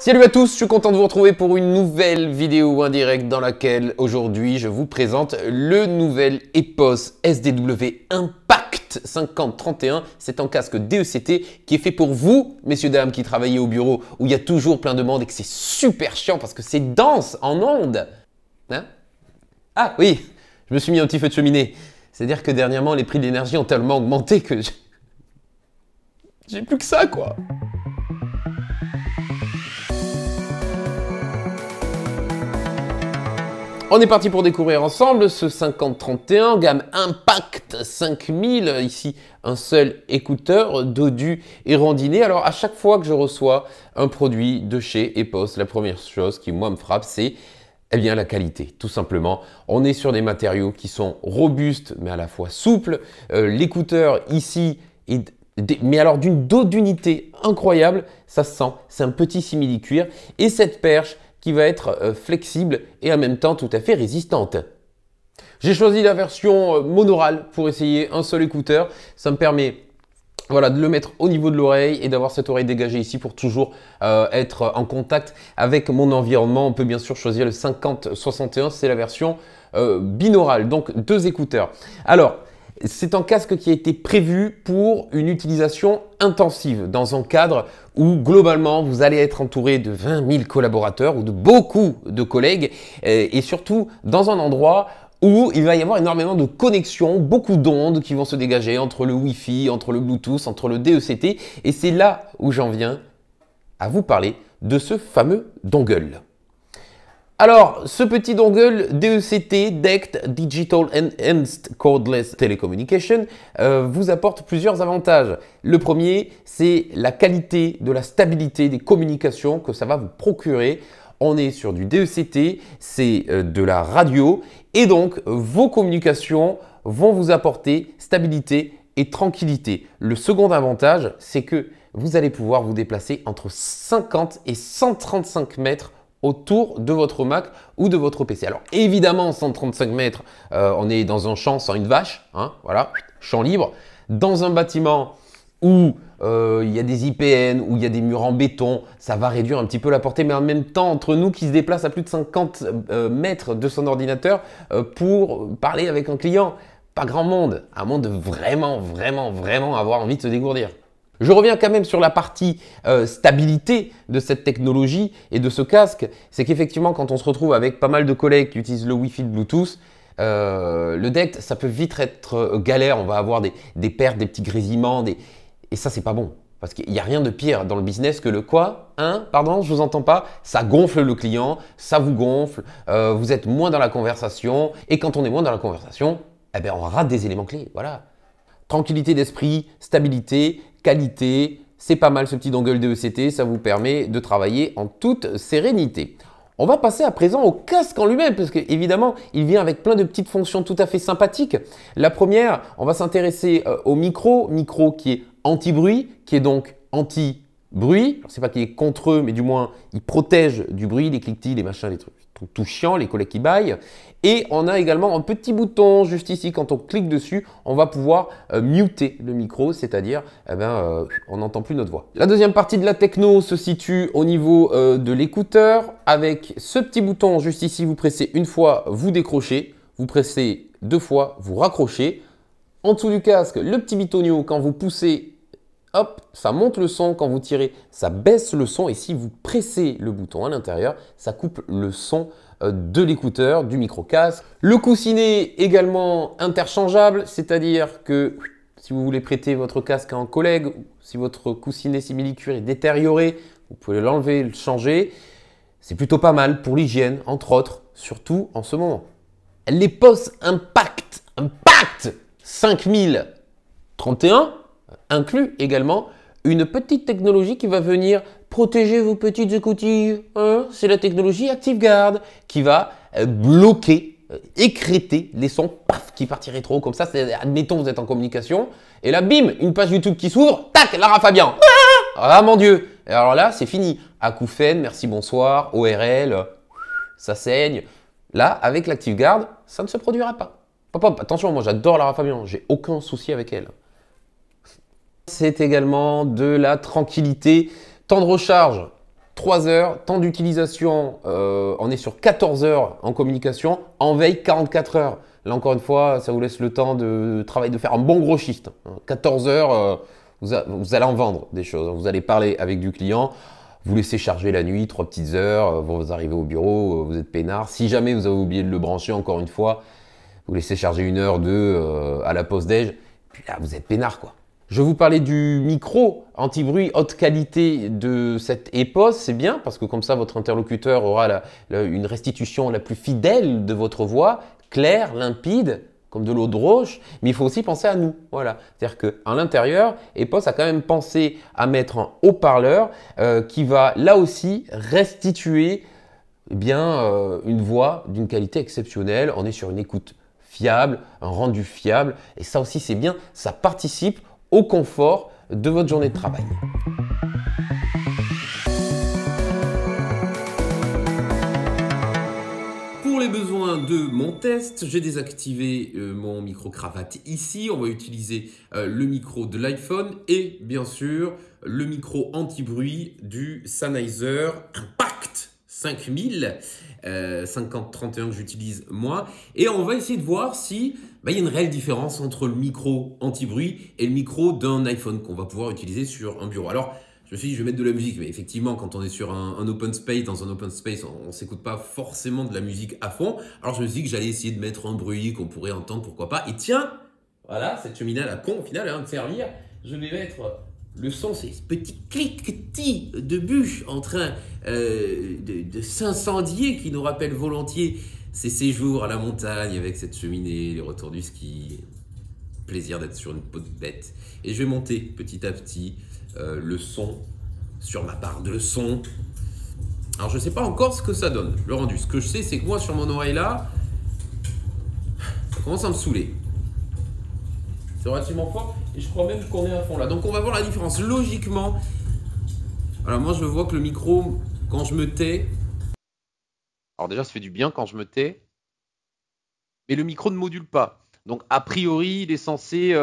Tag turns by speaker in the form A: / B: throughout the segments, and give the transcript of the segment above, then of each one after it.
A: Salut à tous, je suis content de vous retrouver pour une nouvelle vidéo indirecte dans laquelle aujourd'hui je vous présente le nouvel EPOS SDW Impact 5031. C'est un casque DECT qui est fait pour vous, messieurs dames, qui travaillez au bureau où il y a toujours plein de monde et que c'est super chiant parce que c'est dense en ondes. Hein? Ah oui, je me suis mis un petit feu de cheminée. C'est-à-dire que dernièrement, les prix de l'énergie ont tellement augmenté que j'ai plus que ça, quoi. On est parti pour découvrir ensemble ce 5031, gamme Impact 5000. Ici, un seul écouteur, dodu et rondiné. Alors, à chaque fois que je reçois un produit de chez EPOS, la première chose qui, moi, me frappe, c'est la qualité, tout simplement. On est sur des matériaux qui sont robustes, mais à la fois souples. L'écouteur, ici, mais alors d'une dodunité incroyable, ça se sent. C'est un petit simili-cuir. Et cette perche qui va être flexible et en même temps tout à fait résistante. J'ai choisi la version monoral pour essayer un seul écouteur. Ça me permet de le mettre au niveau de l'oreille et d'avoir cette oreille dégagée ici pour toujours être en contact avec mon environnement. On peut bien sûr choisir le 5061, c'est la version binaurale, donc deux écouteurs. Alors, c'est un casque qui a été prévu pour une utilisation intensive dans un cadre où globalement vous allez être entouré de 20 000 collaborateurs ou de beaucoup de collègues et surtout dans un endroit où il va y avoir énormément de connexions, beaucoup d'ondes qui vont se dégager entre le Wi-Fi, entre le Bluetooth, entre le DECT et c'est là où j'en viens à vous parler de ce fameux dongle. Alors, ce petit dongle DECT, DECT, Digital Enhanced Cordless Telecommunication, vous apporte plusieurs avantages. Le premier, c'est la qualité de la stabilité des communications que ça va vous procurer. On est sur du DECT, c'est de la radio et donc vos communications vont vous apporter stabilité et tranquillité. Le second avantage, c'est que vous allez pouvoir vous déplacer entre 50 et 135 mètres autour de votre Mac ou de votre PC. Alors évidemment, 135 mètres, on est dans un champ sans une vache, hein, voilà, champ libre. Dans un bâtiment où il y a des IPN, où il y a des murs en béton, ça va réduire un petit peu la portée, mais en même temps, entre nous qui se déplacent à plus de 50 mètres de son ordinateur pour parler avec un client, pas grand monde, à moins de vraiment avoir envie de se dégourdir. Je reviens quand même sur la partie stabilité de cette technologie et de ce casque. C'est qu'effectivement, quand on se retrouve avec pas mal de collègues qui utilisent le Wi-Fi, le Bluetooth, le DECT, ça peut vite être galère. On va avoir des pertes, des petits grésillements. Et ça, c'est pas bon. Parce qu'il n'y a rien de pire dans le business que le quoi? Hein? Pardon, je vous entends pas. Ça gonfle le client, ça vous gonfle. Vous êtes moins dans la conversation. Et quand on est moins dans la conversation, on rate des éléments clés. Voilà. Tranquillité d'esprit, stabilité, qualité, c'est pas mal ce petit dongle DECT, ça vous permet de travailler en toute sérénité. On va passer à présent au casque en lui-même parce qu'évidemment, il vient avec plein de petites fonctions tout à fait sympathiques. La première, on va s'intéresser au micro qui est anti-bruit, qui est donc anti-bruit. Je ne sais pas qu'il est contre eux, mais du moins, il protège du bruit, les cliquetis, les machins, les trucs tout chiants, les collègues qui baillent. Et on a également un petit bouton juste ici, quand on clique dessus, on va pouvoir muter le micro, c'est-à-dire on n'entend plus notre voix. La deuxième partie de la techno se situe au niveau de l'écouteur. Avec ce petit bouton juste ici, vous pressez une fois, vous décrochez, vous pressez deux fois, vous raccrochez. En dessous du casque, le petit bitonio, quand vous poussez, hop, ça monte le son. Quand vous tirez, ça baisse le son. Et si vous pressez le bouton à l'intérieur, ça coupe le son de l'écouteur, du micro-casque. Le coussinet également interchangeable, c'est-à-dire que si vous voulez prêter votre casque à un collègue, si votre coussinet simili-cuir est détérioré, vous pouvez l'enlever, le changer. C'est plutôt pas mal pour l'hygiène, entre autres, surtout en ce moment. L'EPOS Impact 5031 inclut également une petite technologie qui va venir protéger vos petites écoutilles. Hein? C'est la technologie ActiveGuard qui va bloquer, écréter les sons qui partiraient trop comme ça. Admettons vous êtes en communication et là bim, une page YouTube qui s'ouvre, tac, Lara Fabian. Ah mon Dieu. Et alors là c'est fini. Acouphène, merci bonsoir, ORL, ça saigne. Là avec l'ActiveGuard, ça ne se produira pas. Attention, moi j'adore Lara Fabian, j'ai aucun souci avec elle. C'est également de la tranquillité. Temps de recharge, 3 heures. Temps d'utilisation, on est sur 14 heures en communication. En veille, 44 heures. Là, encore une fois, ça vous laisse le temps de travailler, de faire un bon gros shift. 14 heures, vous allez en vendre des choses. Vous allez parler avec du client. Vous laissez charger la nuit, 3 petites heures. Vous arrivez au bureau, vous êtes peinard. Si jamais vous avez oublié de le brancher, encore une fois, vous laissez charger 1 heure, 2 à la pause déj. Puis là, vous êtes peinard, quoi. Je vous parlais du micro anti-bruit haute qualité de cette EPOS, c'est bien parce que comme ça votre interlocuteur aura une restitution la plus fidèle de votre voix, claire, limpide, comme de l'eau de roche, mais il faut aussi penser à nous. Voilà. C'est-à-dire qu'à l'intérieur, EPOS a quand même pensé à mettre un haut-parleur qui va là aussi restituer eh bien, une voix d'une qualité exceptionnelle. On est sur une écoute fiable, un rendu fiable et ça aussi c'est bien, ça participe au confort de votre journée de travail. Pour les besoins de mon test, j'ai désactivé mon micro-cravate ici. On va utiliser le micro de l'iPhone et bien sûr le micro anti-bruit du Sennheiser Impact 5000 5031 que j'utilise moi. Et on va essayer de voir si il y a une réelle différence entre le micro anti-bruit et le micro d'un iPhone qu'on va pouvoir utiliser sur un bureau. Alors, je me suis dit, je vais mettre de la musique, mais effectivement, quand on est sur un open space, dans un open space, on ne s'écoute pas forcément de la musique à fond. Alors, je me suis dit que j'allais essayer de mettre un bruit qu'on pourrait entendre, pourquoi pas. Et tiens, voilà, cette cheminée à la con, au final, elle va me servir. Je vais mettre le son, c'est ce petit cliquetis de bûche en train de s'incendier qui nous rappelle volontiers ces séjours à la montagne avec cette cheminée, les retours du ski. Plaisir d'être sur une peau de bête. Et je vais monter petit à petit le son sur ma barre de son. Alors je ne sais pas encore ce que ça donne, le rendu. Ce que je sais, c'est que moi sur mon oreille là, ça commence à me saouler. C'est relativement fort et je crois même qu'on est à fond là. Donc on va voir la différence. Logiquement, alors moi je vois que le micro, quand je me tais, alors déjà ça fait du bien quand je me tais, mais le micro ne module pas. Donc a priori il est censé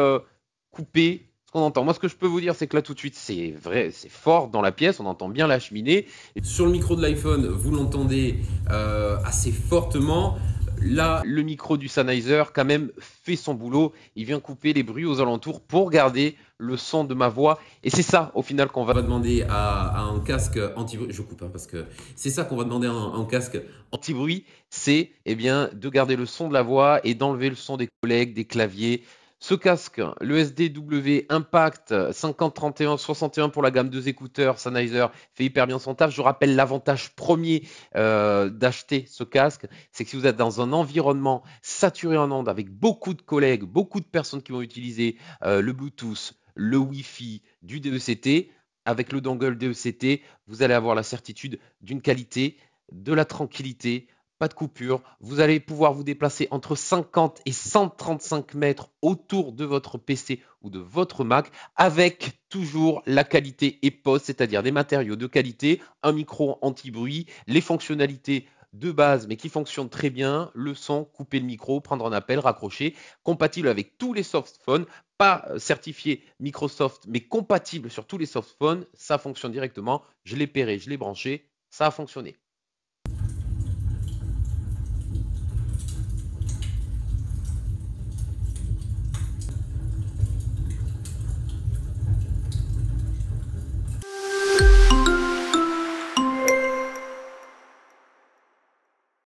A: couper ce qu'on entend. Moi ce que je peux vous dire c'est que là tout de suite c'est vrai, c'est fort dans la pièce, on entend bien la cheminée. Et sur le micro de l'iPhone vous l'entendez assez fortement. Là, le micro du Sennheiser quand même fait son boulot. Il vient couper les bruits aux alentours pour garder le son de ma voix. Et c'est ça, au final, qu'on va demander à un casque anti-bruit. Je coupe parce que c'est ça qu'on va demander à un casque anti-bruit. C'est eh bien, de garder le son de la voix et d'enlever le son des collègues, des claviers. Ce casque, le SDW Impact 5031-61 pour la gamme 2 écouteurs Sennheiser, fait hyper bien son taf. Je rappelle l'avantage premier d'acheter ce casque, c'est que si vous êtes dans un environnement saturé en ondes avec beaucoup de collègues, beaucoup de personnes qui vont utiliser le Bluetooth, le Wi-Fi, du DECT, avec le dongle DECT, vous allez avoir la certitude d'une qualité, de la tranquillité, pas de coupure. Vous allez pouvoir vous déplacer entre 50 et 135 mètres autour de votre PC ou de votre Mac avec toujours la qualité EPOS, c'est-à-dire des matériaux de qualité, un micro anti-bruit, les fonctionnalités de base mais qui fonctionnent très bien, le son, couper le micro, prendre un appel, raccrocher, compatible avec tous les softphones, pas certifié Microsoft mais compatible sur tous les softphones, ça fonctionne directement, je l'ai pairé, je l'ai branché, ça a fonctionné.